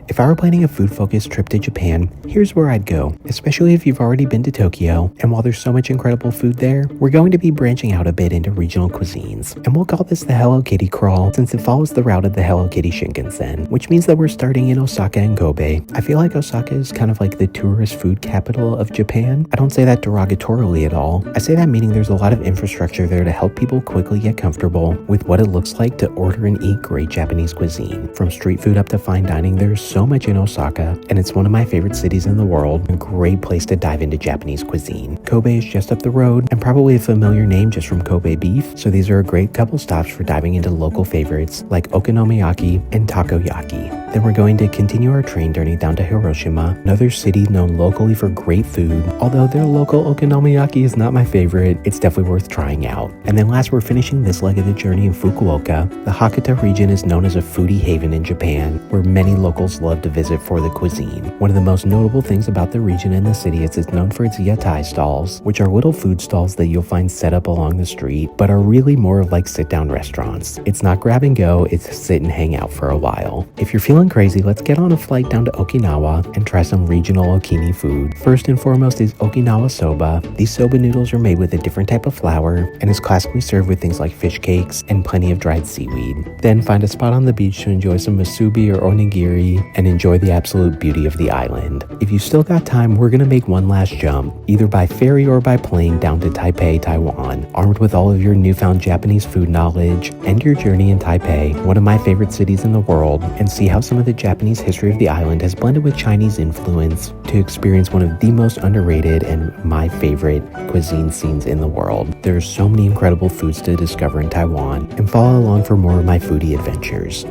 If I were planning a food-focused trip to Japan, here's where I'd go, especially if you've already been to Tokyo, and while there's so much incredible food there, we're going to be branching out a bit into regional cuisines. And we'll call this the Hello Kitty Crawl since it follows the route of the Hello Kitty Shinkansen, which means that we're starting in Osaka and Kobe. I feel like Osaka is kind of like the tourist food capital of Japan. I don't say that derogatorily at all. I say that meaning there's a lot of infrastructure there to help people quickly get comfortable with what it looks like to order and eat great Japanese cuisine. From street food up to fine dining, there's so much in Osaka, and it's one of my favorite cities in the world, a great place to dive into Japanese cuisine. Kobe is just up the road, and probably a familiar name just from Kobe beef, so these are a great couple stops for diving into local favorites like okonomiyaki and takoyaki. Then we're going to continue our train journey down to Hiroshima, another city known locally for great food. Although their local okonomiyaki is not my favorite, it's definitely worth trying out. And then last, we're finishing this leg of the journey in Fukuoka. The Hakata region is known as a foodie haven in Japan, where many locals love to visit for the cuisine. One of the most notable things about the region and the city is it's known for its yatai stalls, which are little food stalls that you'll find set up along the street, but are really more of like sit-down restaurants. It's not grab and go, it's sit and hang out for a while. If you're feeling crazy, let's get on a flight down to Okinawa and try some regional Okini food. First and foremost is Okinawa soba. These soba noodles are made with a different type of flour and is classically served with things like fish cakes and plenty of dried seaweed. Then find a spot on the beach to enjoy some musubi or onigiri and enjoy the absolute beauty of the island. If you still got time, we're gonna make one last jump, either by ferry or by plane down to Taipei, Taiwan. Armed with all of your newfound Japanese food knowledge, end your journey in Taipei, one of my favorite cities in the world, and see how some of the Japanese history of the island has blended with Chinese influence to experience one of the most underrated and my favorite cuisine scenes in the world. There's so many incredible foods to discover in Taiwan, and follow along for more of my foodie adventures.